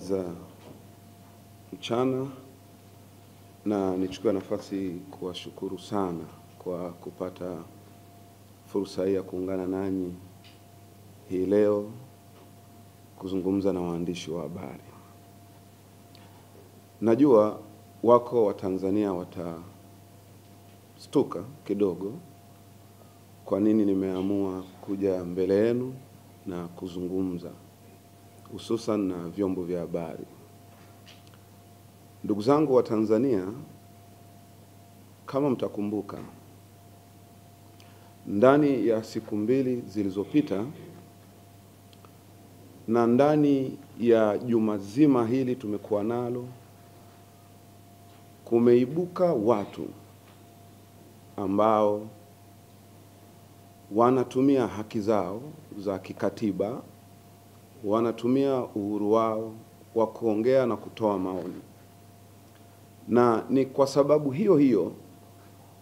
za mchana, na nichukue nafasi kuwashukuru sana kwa kupata fursa hii ya kuungana nanyi hii leo kuzungumza na waandishi wa habari. Najua wako Watanzania watastuka kidogo kwa nini nimeamua kuja mbele yenu na kuzungumza, hususan na vyombo vya habari. Ndugu zangu wa Tanzania, kama mtakumbuka, ndani ya siku mbili zilizopita na ndani ya juma zima hili tumekuwa nalo, kumeibuka watu ambao wanatumia haki zao za kikatiba, wanatumia uhuru wao wa kuongea na kutoa maoni. Na ni kwa sababu hiyo hiyo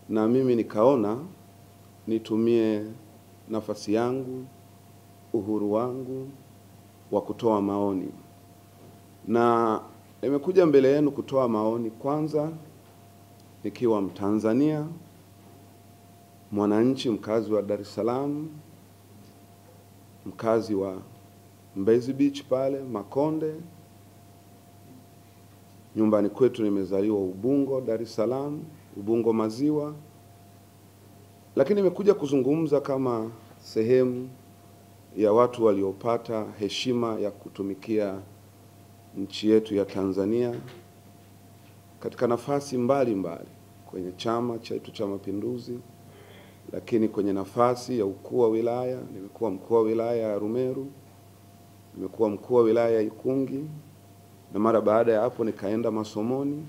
na mimi nikaona nitumie nafasi yangu, uhuru wangu wa kutoa maoni. Na nimekuja mbele yenu kutoa maoni, kwanza nikiwa Mtanzania, mwananchi mkazi wa Dar es Salaam, mkazi wa Mbezi Beach pale Makonde. Nyumbani kwetu nimezaliwa Ubungo, Dar es Salaam, Ubungo Maziwa. Lakini nimekuja kuzungumza kama sehemu ya watu waliopata heshima ya kutumikia nchi yetu ya Tanzania katika nafasi mbalimbali, kwenye chama chetu cha Mapinduzi, lakini kwenye nafasi ya ukuu wa wilaya. Nimekuwa mkuu wa wilaya ya Rumeru, nimekuwa mkuu wa wilaya ya Ikungi, na mara baada ya hapo nikaenda masomoni,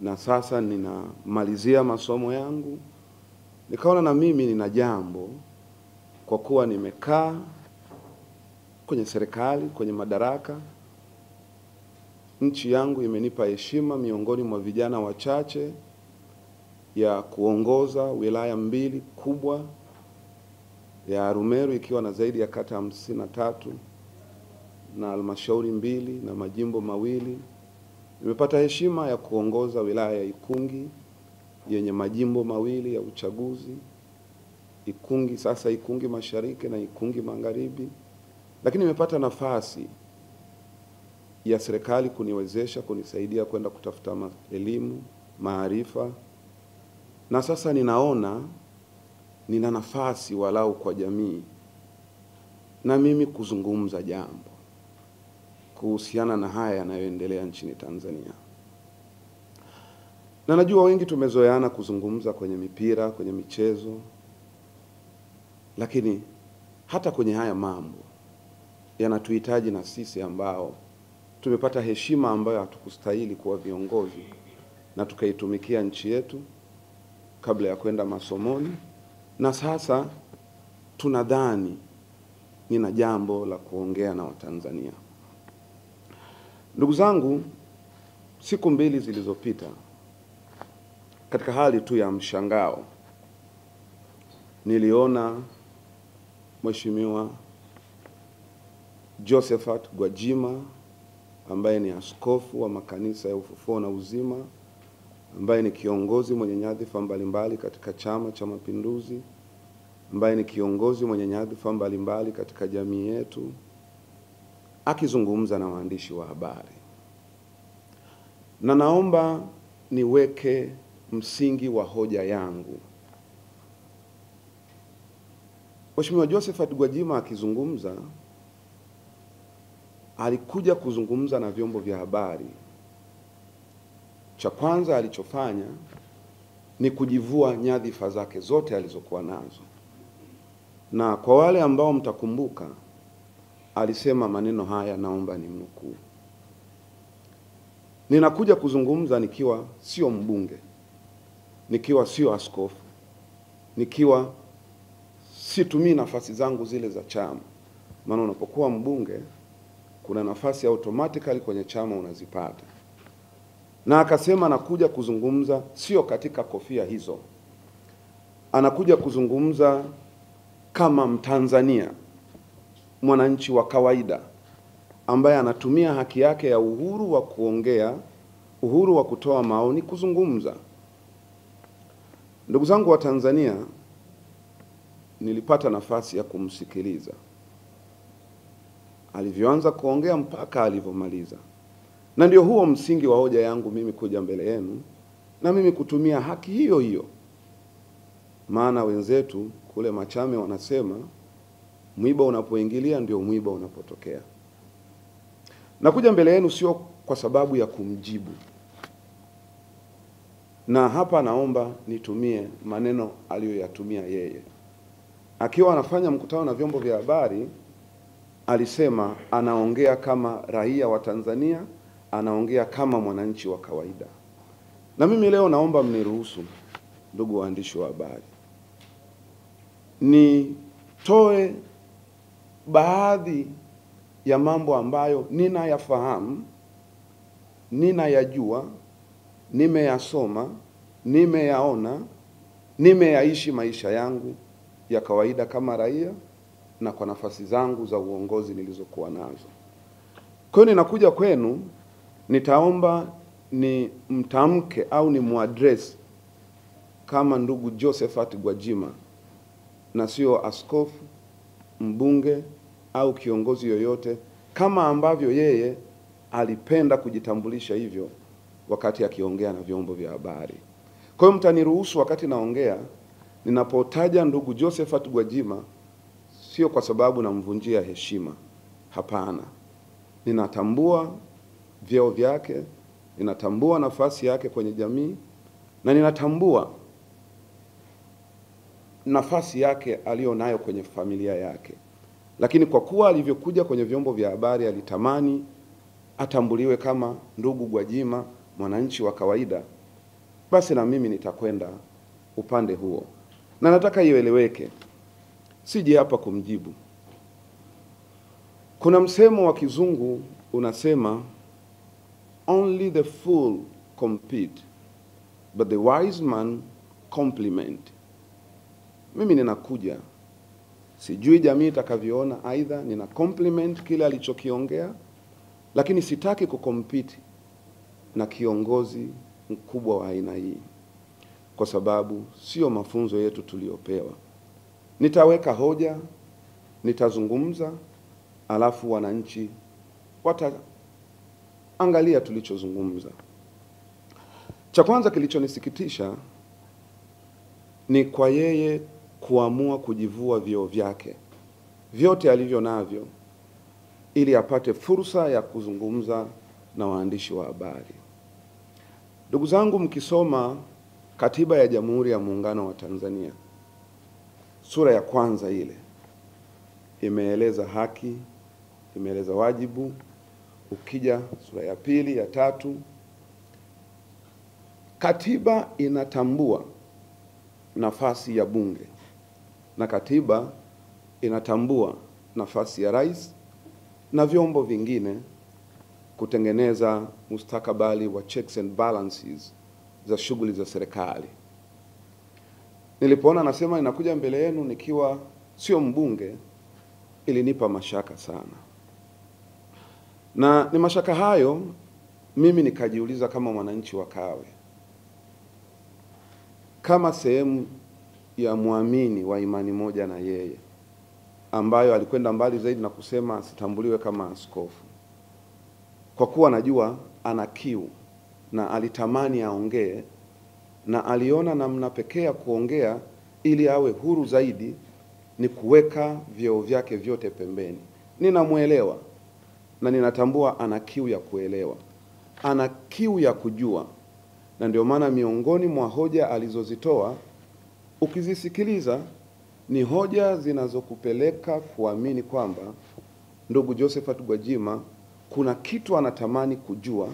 na sasa ninamalizia masomo yangu. Nikaona na mimi nina jambo, kwa kuwa nimekaa kwenye serikali, kwenye madaraka. Nchi yangu imenipa heshima miongoni mwa vijana wachache ya kuongoza wilaya mbili kubwa, ya Rumeru ikiwa na zaidi ya kata 53 na halmashauri 2 na majimbo mawili. Nimepata heshima ya kuongoza wilaya ya Ikungi yenye majimbo mawili ya uchaguzi, Ikungi sasa Ikungi Mashariki na Ikungi Magharibi. Lakini nimepata nafasi ya serikali kuniwezesha, kunisaidia kwenda kutafuta elimu, maarifa. Na sasa ninaona nina nafasi walau kwa jamii na mimi kuzungumza jambo kuhusiana na haya yanayoendelea nchini Tanzania. Na najua wengi tumezoeana kuzungumza kwenye mipira, kwenye michezo, lakini hata kwenye haya mambo yanatuhitaji na sisi ambao tumepata heshima ambayo hatukustahili kuwa viongozi, na tukaitumikia nchi yetu kabla ya kwenda masomoni, na sasa tunadhani nina jambo la kuongea na Watanzania. Ndugu zangu, siku mbili zilizopita, katika hali tu ya mshangao, niliona Mheshimiwa Josephat Gwajima, ambaye ni askofu wa makanisa ya Ufufuo na Uzima, ambaye ni kiongozi mwenye nyadhifa mbalimbali katika Chama cha Mapinduzi, ambaye ni kiongozi mwenye nyadhifa mbalimbali katika jamii yetu, akizungumza na waandishi wa habari. Na naomba niweke msingi wa hoja yangu. Mheshimiwa Josephat Gwajima akizungumza, alikuja kuzungumza na vyombo vya habari. Cha kwanza alichofanya ni kujivua nyadhifa zake zote alizokuwa nazo. Na kwa wale ambao mtakumbuka, alisema maneno haya, naomba nimnukuu: ninakuja kuzungumza nikiwa sio mbunge, nikiwa sio askofu, nikiwa situmii nafasi zangu zile za chama. Maana unapokuwa mbunge kuna nafasi automatically kwenye chama unazipata. Na akasema anakuja kuzungumza sio katika kofia hizo, anakuja kuzungumza kama Mtanzania, mwananchi wa kawaida ambaye anatumia haki yake ya uhuru wa kuongea, uhuru wa kutoa maoni, kuzungumza. Ndugu zangu wa Tanzania, nilipata nafasi ya kumsikiliza alivyoanza kuongea mpaka alivyomaliza, na ndio huo msingi wa hoja yangu mimi kuja mbele yenu na mimi kutumia haki hiyo hiyo. Maana wenzetu kule Machame wanasema mwiba unapoingilia ndio mwiba unapotokea. Nakuja mbele yenu sio kwa sababu ya kumjibu, na hapa naomba nitumie maneno aliyoyatumia yeye. Akiwa anafanya mkutano na vyombo vya habari, alisema anaongea kama raia wa Tanzania, anaongea kama mwananchi wa kawaida. Na mimi leo naomba mniruhusu, ndugu waandishi wa habari, nitoe baadhi ya mambo ambayo ninayafahamu, ninayajua, nimeyasoma, nimeyaona, nimeyaishi maisha yangu ya kawaida kama raia na kwa nafasi zangu za uongozi nilizokuwa nazo. Kwa hiyo ninakuja kwenu, nitaomba ni mtamke au ni muaddress kama ndugu Josephat Gwajima na sio askofu, mbunge au kiongozi yoyote, kama ambavyo yeye alipenda kujitambulisha hivyo wakati akiongea na vyombo vya habari. Kwa hiyo mtaniruhusu wakati naongea, ninapotaja ndugu Josephat Gwajima, sio kwa sababu namvunjia heshima. Hapana. Ninatambua vyeo vyake, ninatambua nafasi yake kwenye jamii, na ninatambua nafasi yake aliyonayo kwenye familia yake. Lakini kwa kuwa alivyokuja kwenye vyombo vya habari alitamani atambuliwe kama ndugu Gwajima, mwananchi wa kawaida, basi na mimi nitakwenda upande huo. Na nataka ieleweke, sije hapa kumjibu. Kuna msemo wa kizungu unasema only the fool compete but the wise man compliment. Mimi ninakuja, sijui jamii itakavyoona, aidha nina compliment kile alichokiongea, lakini sitaki kukompiti na kiongozi mkubwa wa aina hii, kwa sababu sio mafunzo yetu tuliopewa. Nitaweka hoja, nitazungumza, alafu wananchi wataangalia tulichozungumza. Cha kwanza kilichonisikitisha ni kwa yeye kuamua kujivua vyeo vyake vyote alivyo navyo ili apate fursa ya kuzungumza na waandishi wa habari. Ndugu zangu, mkisoma Katiba ya Jamhuri ya Muungano wa Tanzania, sura ya kwanza ile imeeleza haki, imeeleza wajibu. Ukija sura ya pili, ya tatu, katiba inatambua nafasi ya bunge na katiba inatambua nafasi ya rais na vyombo vingine kutengeneza mustakabali wa checks and balances za shughuli za serikali. Nilipoona nasema ninakuja mbele yenu nikiwa sio mbunge, ilinipa mashaka sana. Na ni mashaka hayo mimi nikajiuliza kama mwananchi wa Kawe, kama sehemu ya muamini wa imani moja na yeye, ambayo alikwenda mbali zaidi na kusema asitambuliwe kama askofu, kwa kuwa najua ana kiu na alitamani aongee, na aliona namna pekee ya kuongea ili awe huru zaidi ni kuweka vyeo vyake vyote pembeni. Ninamuelewa na ninatambua ana kiu ya kuelewa, ana kiu ya kujua, na ndio maana miongoni mwa hoja alizozitoa ukizisikiliza ni hoja zinazokupeleka kuamini kwamba ndugu Josephat Gwajima kuna kitu anatamani kujua,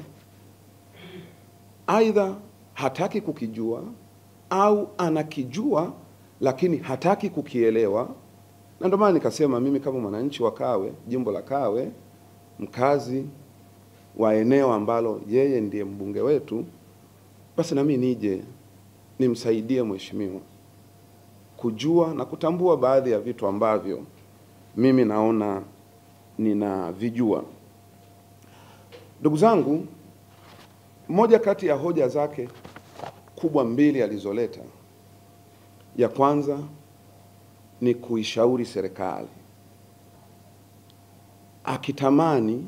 aidha hataki kukijua au anakijua lakini hataki kukielewa. Na ndio maana nikasema mimi kama mwananchi wa Kawe, jimbo la Kawe, mkazi wa eneo ambalo yeye ndiye mbunge wetu, basi na mimi nije nimsaidie mheshimiwa kujua na kutambua baadhi ya vitu ambavyo mimi naona ninavijua. Ndugu zangu, moja kati ya hoja zake kubwa mbili alizoleta, ya kwanza ni kuishauri serikali akitamani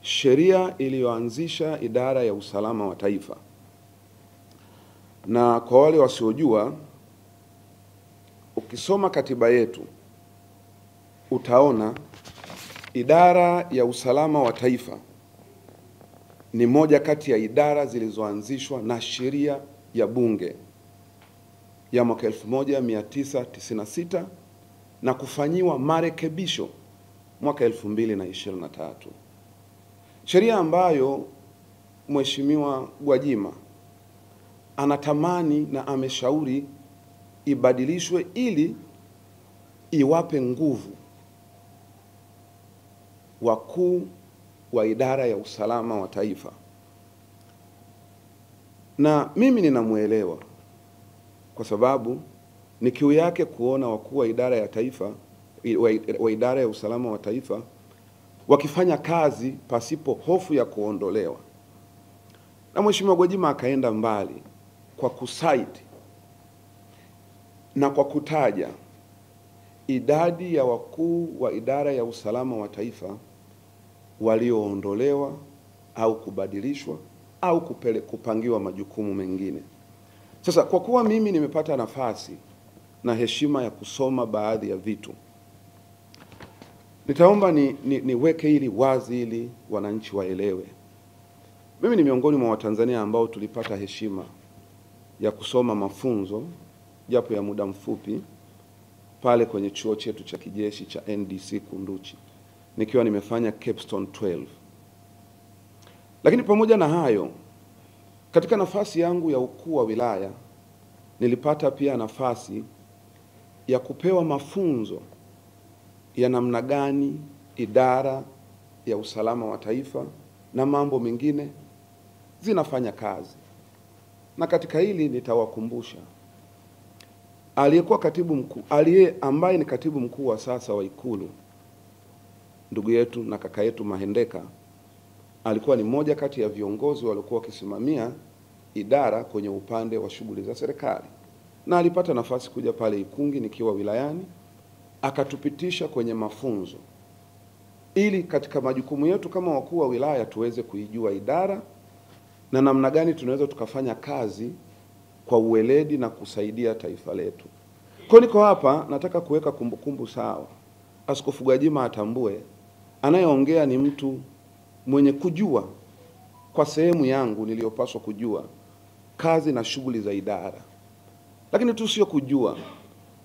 sheria iliyoanzisha idara ya usalama wa taifa. Na kwa wale wasiojua, ukisoma katiba yetu utaona idara ya usalama wa taifa ni moja kati ya idara zilizoanzishwa na sheria ya bunge ya mwaka 1996 na kufanyiwa marekebisho mwaka 2023. Sheria ambayo Mheshimiwa Gwajima anatamani na ameshauri ibadilishwe ili iwape nguvu wakuu wa idara ya usalama wa taifa. Na mimi ninamuelewa kwa sababu ni kiu yake kuona wakuu wa idara ya taifa wa idara ya usalama wa taifa wakifanya kazi pasipo hofu ya kuondolewa. Na Mheshimiwa Gwajima akaenda mbali kwa kusaidi na kwa kutaja idadi ya wakuu wa idara ya usalama wa taifa walioondolewa au kubadilishwa au kupangiwa majukumu mengine. Sasa kwa kuwa mimi nimepata nafasi na heshima ya kusoma baadhi ya vitu, nitaomba niweke hili wazi ili wananchi waelewe. Mimi ni miongoni mwa Watanzania ambao tulipata heshima ya kusoma mafunzo japo ya muda mfupi pale kwenye chuo chetu cha kijeshi cha NDC Kunduchi, nikiwa nimefanya Capstone 12. Lakini pamoja na hayo, katika nafasi yangu ya ukuu wa wilaya nilipata pia nafasi ya kupewa mafunzo ya namna gani idara ya usalama wa taifa na mambo mengine zinafanya kazi. Na katika hili nitawakumbusha aliyekuwa katibu mkuu, ambaye ni katibu mkuu wa sasa wa Ikulu, ndugu yetu na kaka yetu Mahendeka, alikuwa ni moja kati ya viongozi waliokuwa wakisimamia idara kwenye upande wa shughuli za serikali, na alipata nafasi kuja pale Ikungi nikiwa wilayani, akatupitisha kwenye mafunzo ili katika majukumu yetu kama wakuu wa wilaya tuweze kuijua idara na namna gani tunaweza tukafanya kazi kwa uweledi na kusaidia taifa letu. Kwa niko hapa nataka kuweka kumbukumbu sawa. Askofu Gwajima atambue anayeongea ni mtu mwenye kujua kwa sehemu yangu niliyopaswa kujua kazi na shughuli za idara. Lakini tu sio kujua,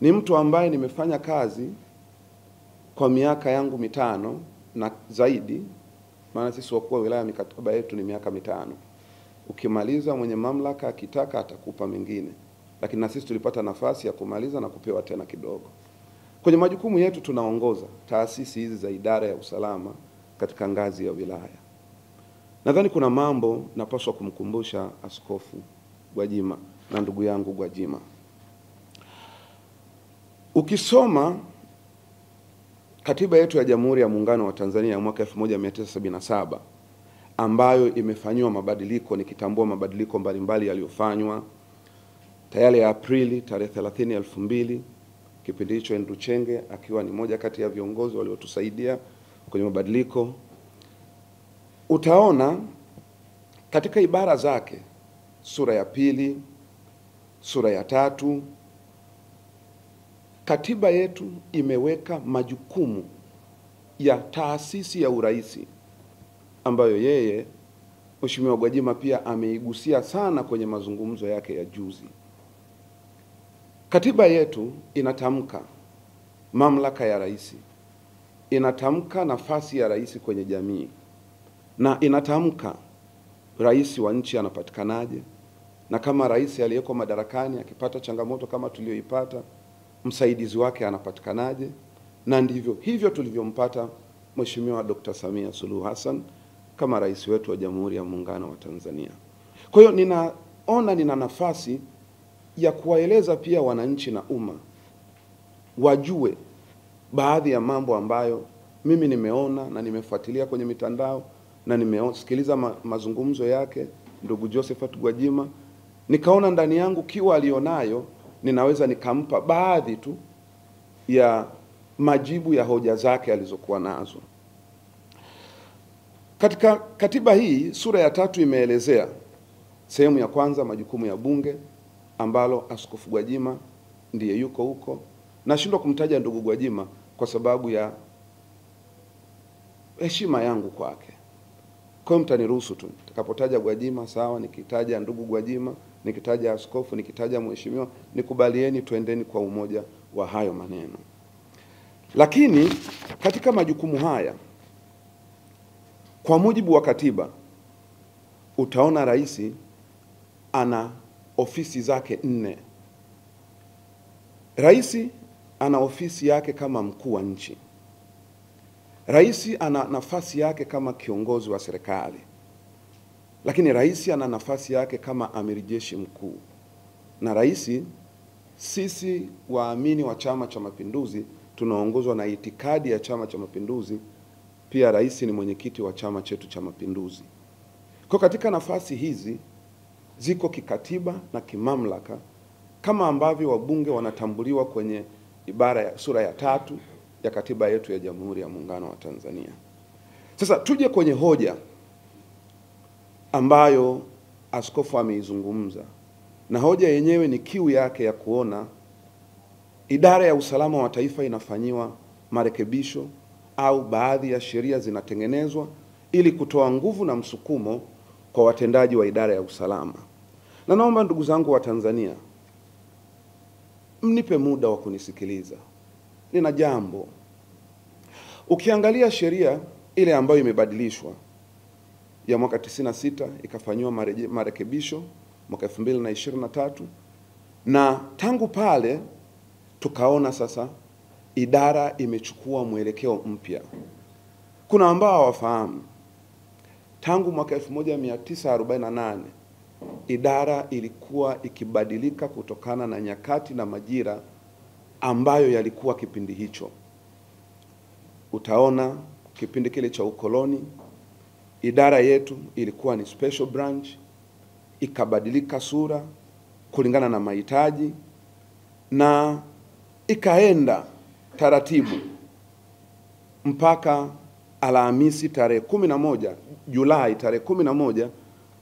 ni mtu ambaye nimefanya kazi kwa miaka yangu 5 na zaidi, maana sisi wakuu wa wilaya mikataba yetu ni miaka 5. Ukimaliza mwenye mamlaka akitaka atakupa mengine, lakini na sisi tulipata nafasi ya kumaliza na kupewa tena kidogo. Kwenye majukumu yetu tunaongoza taasisi hizi za idara ya usalama katika ngazi ya wilaya. Nadhani kuna mambo napaswa kumkumbusha Askofu Gwajima na ndugu yangu Gwajima. Ukisoma katiba yetu ya Jamhuri ya Muungano wa Tanzania ya mwaka 1977 ambayo imefanywa mabadiliko, nikitambua mabadiliko mbalimbali yaliyofanywa tayari ya Aprili tarehe 30, 2000, kipindi hicho Andrew Chenge akiwa ni moja kati ya viongozi waliotusaidia kwenye mabadiliko. Utaona katika ibara zake, sura ya 2, sura ya 3, katiba yetu imeweka majukumu ya taasisi ya uraisi ambayo yeye Mheshimiwa Gwajima pia ameigusia sana kwenye mazungumzo yake ya juzi. Katiba yetu inatamka mamlaka ya rais, inatamka nafasi ya rais kwenye jamii, na inatamka rais wa nchi anapatikanaje, na kama rais aliyeko madarakani akipata changamoto kama tulioipata, msaidizi wake anapatikanaje. Na ndivyo hivyo tulivyompata Mheshimiwa Dr. Samia Suluhu Hassan kama rais wetu wa Jamhuri ya Muungano wa Tanzania. Kwa hiyo nina nafasi ya kuwaeleza pia wananchi na umma wajue baadhi ya mambo ambayo mimi nimeona na nimefuatilia kwenye mitandao na nimesikiliza mazungumzo yake ndugu Josephat Gwajima, nikaona ndani yangu kiwa alionayo ninaweza nikampa baadhi tu ya majibu ya hoja zake alizokuwa nazo. Katika katiba hii sura ya 3 imeelezea sehemu ya kwanza majukumu ya bunge ambalo Askofu Gwajima ndiye yuko huko. Nashindwa kumtaja ndugu Gwajima kwa sababu ya heshima yangu kwake. Kwa hiyo mtaniruhusu tu nitakapotaja Gwajima sawa, nikitaja ndugu Gwajima, nikitaja askofu, nikitaja mheshimiwa, nikubalieni tuendeni kwa umoja wa hayo maneno. Lakini katika majukumu haya kwa mujibu wa katiba utaona rais ana ofisi zake 4. Rais ana ofisi yake kama mkuu wa nchi. Rais ana nafasi yake kama kiongozi wa serikali. Lakini rais ana nafasi yake kama amiri jeshi mkuu. Na rais, sisi waamini wa Chama cha Mapinduzi tunaongozwa na itikadi ya Chama cha Mapinduzi. Pia rais ni mwenyekiti wa chama chetu cha Mapinduzi. Kwa katika nafasi hizi ziko kikatiba na kimamlaka kama ambavyo wabunge wanatambuliwa kwenye sura ya 3 ya katiba yetu ya Jamhuri ya Muungano wa Tanzania. Sasa tuje kwenye hoja ambayo askofu ameizungumza, na hoja yenyewe ni kiu yake ya kuona idara ya usalama wa taifa inafanyiwa marekebisho au baadhi ya sheria zinatengenezwa ili kutoa nguvu na msukumo kwa watendaji wa idara ya usalama. Na naomba ndugu zangu wa Tanzania mnipe muda wa kunisikiliza. Nina jambo. Ukiangalia sheria ile ambayo imebadilishwa ya mwaka 96 ikafanywa marekebisho mwaka 2023, na tangu pale tukaona sasa idara imechukua mwelekeo mpya. Kuna ambao hawafahamu, tangu mwaka 1948 idara ilikuwa ikibadilika kutokana na nyakati na majira ambayo yalikuwa kipindi hicho. Utaona kipindi kile cha ukoloni idara yetu ilikuwa ni special branch, ikabadilika sura kulingana na mahitaji na ikaenda taratibu mpaka Alhamisi tarehe 11 Julai tarehe 11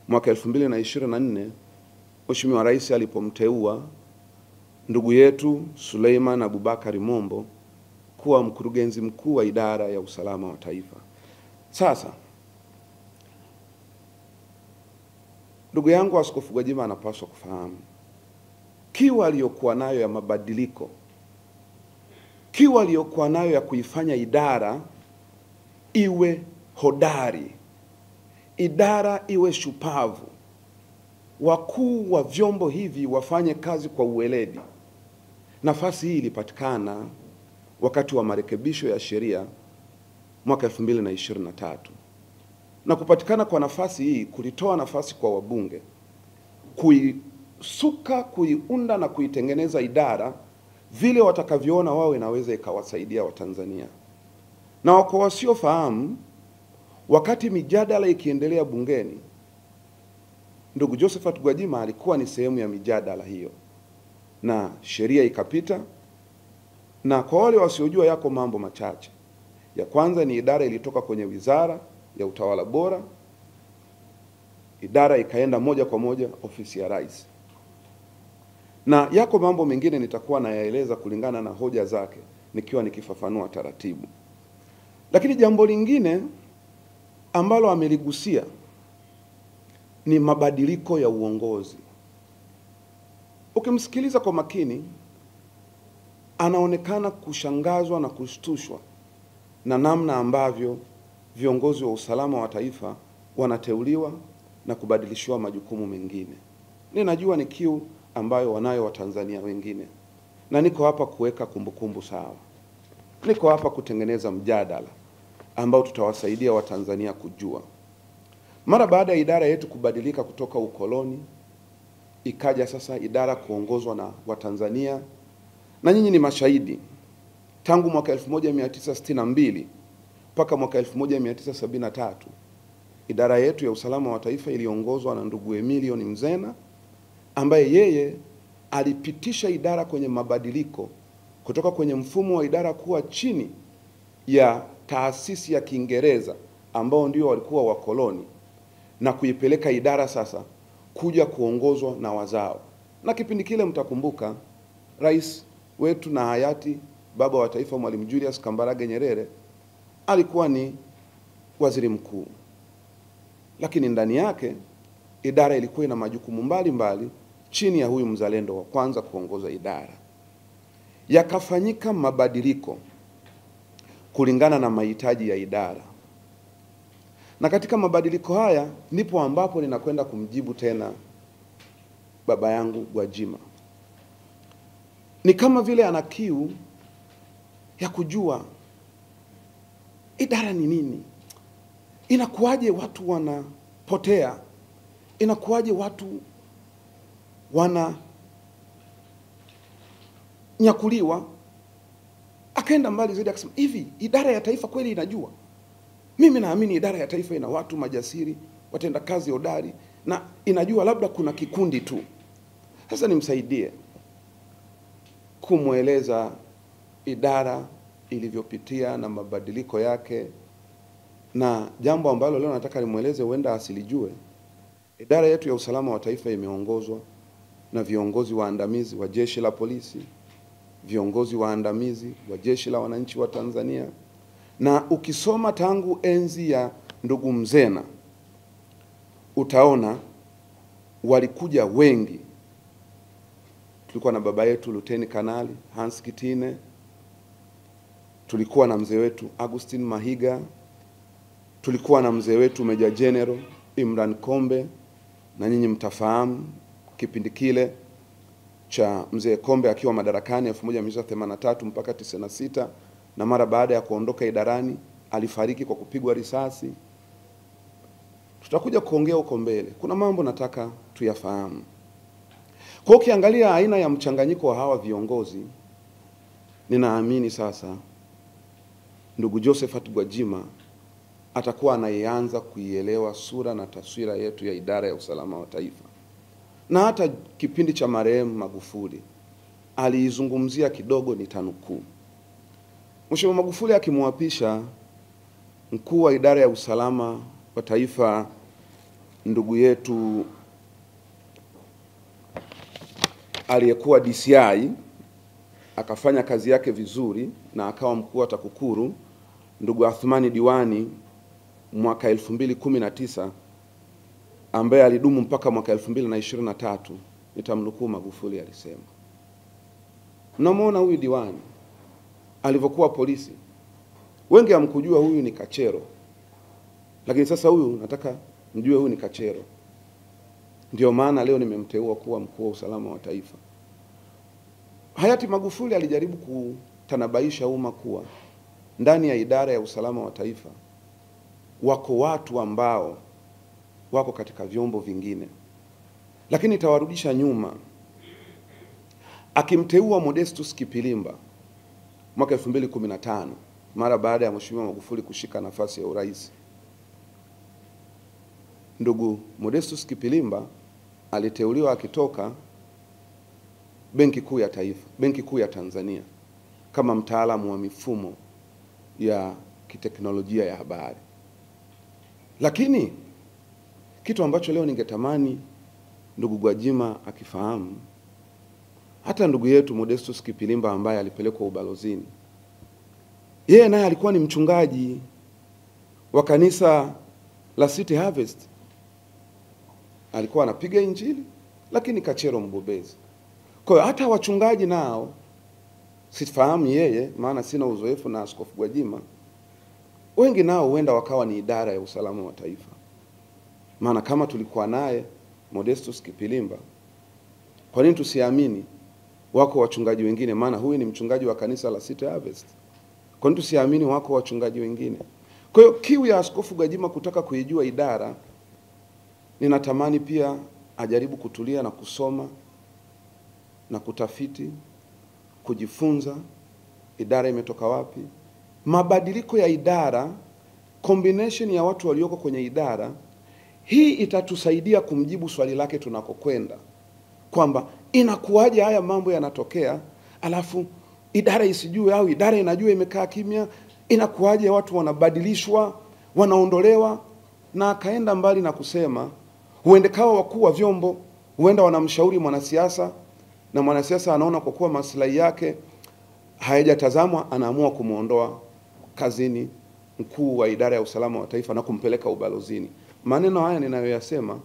mwaka 2024 Mheshimiwa Rais alipomteua ndugu yetu Suleiman Abubakari Mombo kuwa mkurugenzi mkuu wa idara ya usalama wa taifa. Sasa ndugu yangu Askofu Gwajima anapaswa kufahamu kiu aliyokuwa nayo ya mabadiliko, kiu aliyokuwa nayo ya kuifanya idara iwe hodari, idara iwe shupavu, wakuu wa vyombo hivi wafanye kazi kwa uweledi. Nafasi hii ilipatikana wakati wa marekebisho ya sheria mwaka 2023. Na kupatikana kwa nafasi hii kulitoa nafasi kwa wabunge kuisuka, kuiunda na kuitengeneza idara vile watakavyoona wao inaweza ikawasaidia Watanzania. Na kwa wasiofahamu, wakati mijadala ikiendelea bungeni, ndugu Josephat Gwajima alikuwa ni sehemu ya mijadala hiyo, na sheria ikapita. Na kwa wale wasiojua, yako mambo machache. Ya kwanza ni idara ilitoka kwenye Wizara ya Utawala Bora, idara ikaenda moja kwa moja ofisi ya Rais. Na yako mambo mengine nitakuwa nayaeleza kulingana na hoja zake nikiwa nikifafanua taratibu. Lakini jambo lingine ambalo ameligusia ni mabadiliko ya uongozi. Ukimsikiliza kwa makini, anaonekana kushangazwa na kushtushwa na namna ambavyo viongozi wa usalama wa taifa wanateuliwa na kubadilishiwa majukumu mengine. Ninajua ni kiu ambayo wanayo Watanzania wengine, na niko hapa kuweka kumbukumbu sawa. Niko hapa kutengeneza mjadala ambao tutawasaidia Watanzania kujua. Mara baada ya idara yetu kubadilika kutoka ukoloni, ikaja sasa idara kuongozwa na Watanzania, na nyinyi ni mashahidi. Tangu mwaka 1962 mpaka mwaka 1973 idara yetu ya usalama wa taifa iliongozwa na ndugu Emilion Mzena, ambaye yeye alipitisha idara kwenye mabadiliko kutoka kwenye mfumo wa idara kuwa chini ya taasisi ya Kiingereza ambao ndio walikuwa wakoloni, na kuipeleka idara sasa kuja kuongozwa na wazao. Na kipindi kile mtakumbuka rais wetu na hayati baba wa taifa Mwalimu Julius Kambarage Nyerere alikuwa ni waziri mkuu, lakini ndani yake idara ilikuwa ina majukumu mbalimbali chini ya huyu mzalendo wa kwanza kuongoza idara. Yakafanyika mabadiliko kulingana na mahitaji ya idara, na katika mabadiliko haya ndipo ambapo ninakwenda kumjibu tena baba yangu Gwajima. Ni kama vile ana kiu ya kujua idara ni nini, inakuwaje watu wanapotea, inakuwaje watu wananyakuliwa. Akaenda mbali zaidi akasema, hivi idara ya taifa kweli inajua? Mimi naamini idara ya taifa ina watu majasiri, watenda kazi hodari, na inajua labda kuna kikundi tu. Sasa nimsaidie kumweleza idara ilivyopitia na mabadiliko yake, na jambo ambalo leo nataka nimweleze huenda asilijue. Idara yetu ya usalama wa taifa imeongozwa na viongozi waandamizi wa Jeshi la Polisi, viongozi waandamizi wa Jeshi la Wananchi wa Tanzania, na ukisoma tangu enzi ya ndugu Mzena utaona walikuja wengi. Tulikuwa na baba yetu Luteni Kanali Hans Kitine, tulikuwa na mzee wetu Augustine Mahiga, tulikuwa na mzee wetu Meja General Imran Kombe, na nyinyi mtafahamu kipindi kile cha mzee Kombe akiwa madarakani 1983 mpaka 96, na mara baada ya kuondoka idarani alifariki kwa kupigwa risasi. Tutakuja kuongea huko mbele. Kuna mambo nataka tuyafahamu. Kwa ukiangalia aina ya mchanganyiko wa hawa viongozi, ninaamini sasa ndugu Josephat Gwajima atakuwa anaanza kuielewa sura na taswira yetu ya idara ya usalama wa taifa. Na hata kipindi cha marehemu Magufuli aliizungumzia kidogo, ni tanukuu. Mheshimiwa Magufuli akimwapisha mkuu wa idara ya usalama wa taifa ndugu yetu aliyekuwa DCI, akafanya kazi yake vizuri na akawa mkuu wa TAKUKURU, ndugu Athmani Diwani mwaka 2019, ambaye alidumu mpaka mwaka 2023, nitamnukuu Magufuli alisema, mnamuona huyu diwani alivyokuwa polisi, wengi hamkujua huyu ni kachero, lakini sasa huyu nataka mjue huyu ni kachero. Ndio maana leo nimemteua kuwa mkuu wa usalama wa taifa. Hayati Magufuli alijaribu kutanabaisha umma kuwa ndani ya idara ya usalama wa taifa wako watu ambao wako katika vyombo vingine, lakini itawarudisha nyuma. Akimteua Modestus Kipilimba mwaka 2015 mara baada ya Mheshimiwa Magufuli kushika nafasi ya urais, ndugu Modestus Kipilimba aliteuliwa akitoka Benki Kuu ya Taifa, Benki Kuu ya Tanzania, kama mtaalamu wa mifumo ya kiteknolojia ya habari. Lakini kitu ambacho leo ningetamani ndugu Gwajima akifahamu, hata ndugu yetu Modestus Kipilimba ambaye alipelekwa ubalozini, yeye naye alikuwa ni mchungaji wa kanisa la City Harvest. Alikuwa anapiga injili, lakini kachero mbobezi. Kwa hiyo hata wachungaji nao, sifahamu yeye maana sina uzoefu na Askofu Gwajima, wengi nao huenda wakawa ni idara ya usalama wa taifa. Maana kama tulikuwa naye Modestus Kipilimba, kwa nini tusiamini wako wachungaji wengine? Maana huyu ni mchungaji wa kanisa la City Harvest. Kwa nini tusiamini wako wachungaji wengine? Kwa hiyo kiu ya Askofu Gwajima kutaka kuijua idara, ninatamani pia ajaribu kutulia na kusoma na kutafiti, kujifunza idara imetoka wapi. Mabadiliko ya idara combination ya watu walioko kwenye idara hii itatusaidia kumjibu swali lake tunakokwenda, kwamba inakuwaje haya mambo yanatokea alafu idara isijue, au idara inajua imekaa kimya? Inakuwaje watu wanabadilishwa, wanaondolewa? Na akaenda mbali na kusema huenda kawa wakuu wa vyombo huenda wanamshauri mwanasiasa, na mwanasiasa anaona kwa kuwa maslahi yake hayajatazamwa, anaamua kumuondoa kazini mkuu wa idara ya usalama wa taifa na kumpeleka ubalozini. Maneno haya ninayoyasema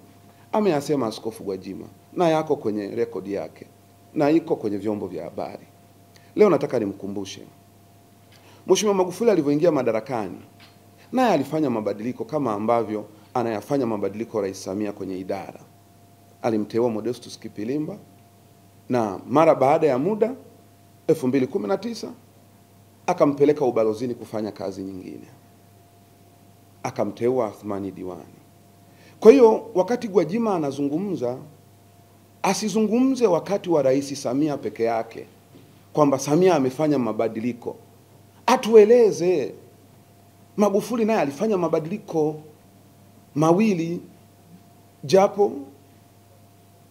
ameyasema Askofu Gwajima, na yako kwenye rekodi yake na iko kwenye vyombo vya habari. Leo nataka nimkumbushe Mheshimiwa Magufuli alivyoingia madarakani, naye alifanya mabadiliko kama ambavyo anayafanya mabadiliko Rais Samia kwenye idara. Alimteua Modestus Kipilimba, na mara baada ya muda 2019 akampeleka ubalozini kufanya kazi nyingine, akamteua Athmani Diwani. Kwa hiyo wakati Gwajima anazungumza, asizungumze wakati wa Rais Samia peke yake kwamba Samia amefanya mabadiliko. Atueleze Magufuli naye alifanya mabadiliko mawili, japo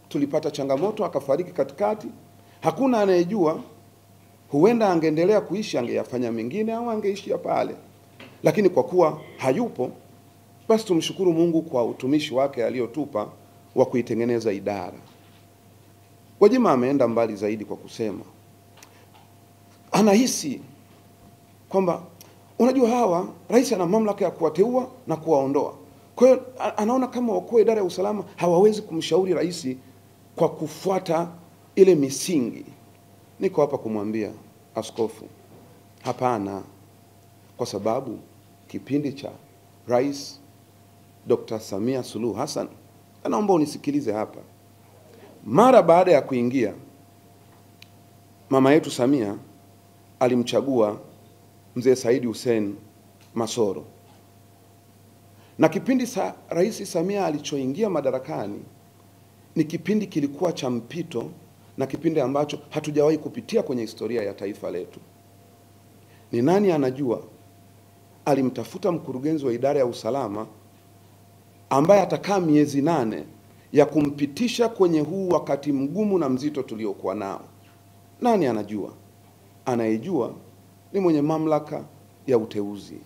tulipata changamoto akafariki katikati. Hakuna anayejua, huenda angeendelea kuishi angeyafanya mengine au angeishia pale. Lakini kwa kuwa hayupo, basi tumshukuru Mungu kwa utumishi wake aliotupa wa kuitengeneza idara. Gwajima ameenda mbali zaidi kwa kusema anahisi kwamba unajua hawa rais ana mamlaka ya kuwateua na kuwaondoa. Kwa hiyo anaona kama wakuu wa idara ya usalama hawawezi kumshauri rais kwa kufuata ile misingi. Niko hapa kumwambia askofu, hapana, kwa sababu kipindi cha Rais Dr. Samia Suluhu Hassan, naomba unisikilize hapa, mara baada ya kuingia mama yetu Samia alimchagua Mzee Saidi Hussein Masoro, na kipindi Rais Samia alichoingia madarakani ni kipindi kilikuwa cha mpito, na kipindi ambacho hatujawahi kupitia kwenye historia ya taifa letu. Ni nani anajua alimtafuta mkurugenzi wa idara ya usalama ambaye atakaa miezi 8 ya kumpitisha kwenye huu wakati mgumu na mzito tuliokuwa nao? Nani anajua? Anayejua ni mwenye mamlaka ya uteuzi.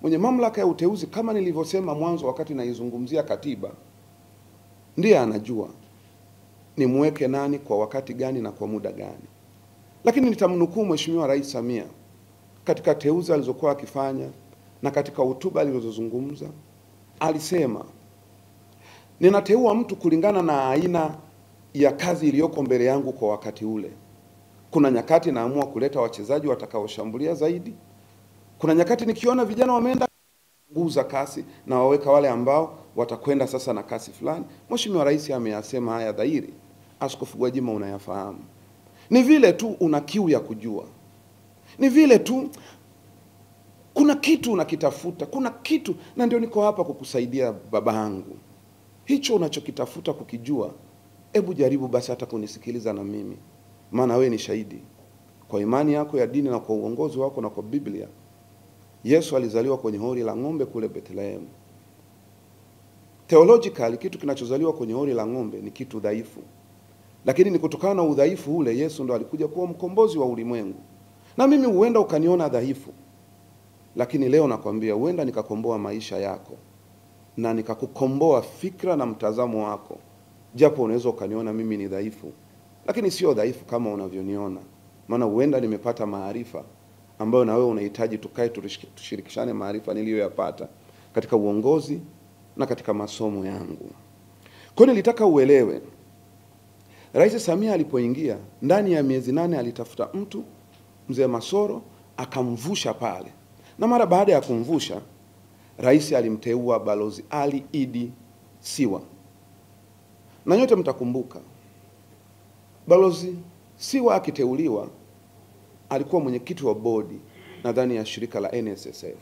Mwenye mamlaka ya uteuzi, kama nilivyosema mwanzo wakati naizungumzia katiba, ndiye anajua ni muweke nani kwa wakati gani na kwa muda gani. Lakini nitamnukuu Mheshimiwa Rais Samia katika teuzi alizokuwa akifanya na katika hotuba alizozungumza. Alisema, ninateua mtu kulingana na aina ya kazi iliyoko mbele yangu kwa wakati ule. Kuna nyakati naamua kuleta wachezaji watakaoshambulia zaidi. Kuna nyakati nikiona vijana wameenda nguza kasi na waweka wale ambao watakwenda sasa na kasi fulani. Mheshimiwa Rais ameyasema haya dhahiri. Askofu Gwajima unayafahamu. Ni vile tu una kiu ya kujua. Ni vile tu kuna kitu unakitafuta, kuna kitu, na ndio niko hapa kukusaidia babangu. Hicho unachokitafuta kukijua, hebu jaribu basi hata kunisikiliza na mimi. Maana we ni shahidi kwa imani yako ya dini na kwa uongozi wako na kwa Biblia. Yesu alizaliwa kwenye hori la ng'ombe kule Bethlehem. Theologically kitu kinachozaliwa kwenye hori la ng'ombe ni kitu dhaifu. Lakini ni kutokana na udhaifu ule Yesu ndo alikuja kuwa mkombozi wa ulimwengu. Na mimi huenda ukaniona dhaifu, lakini leo nakwambia huenda nikakomboa maisha yako na nikakukomboa fikra na mtazamo wako. Japo unaweza ukaniona mimi ni dhaifu, lakini sio dhaifu kama unavyoniona. Maana huenda nimepata maarifa ambayo na wewe unahitaji tukae tushirikishane maarifa niliyoyapata katika uongozi na katika masomo yangu. Kwa hiyo nilitaka uelewe, Rais Samia alipoingia ndani ya miezi 8 alitafuta mtu, Mzee Masoro, akamvusha pale. Na mara baada ya kumvusha, Rais alimteua Balozi Ali Idi Siwa. Na nyote mtakumbuka, Balozi Siwa akiteuliwa alikuwa mwenyekiti wa bodi nadhani ya shirika la NSSF.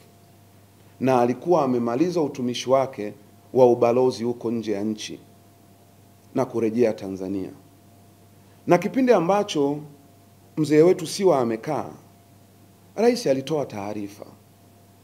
Na alikuwa amemaliza utumishi wake wa ubalozi huko nje ya nchi na kurejea Tanzania. Na kipindi ambacho mzee wetu Siwa amekaa, Rais alitoa taarifa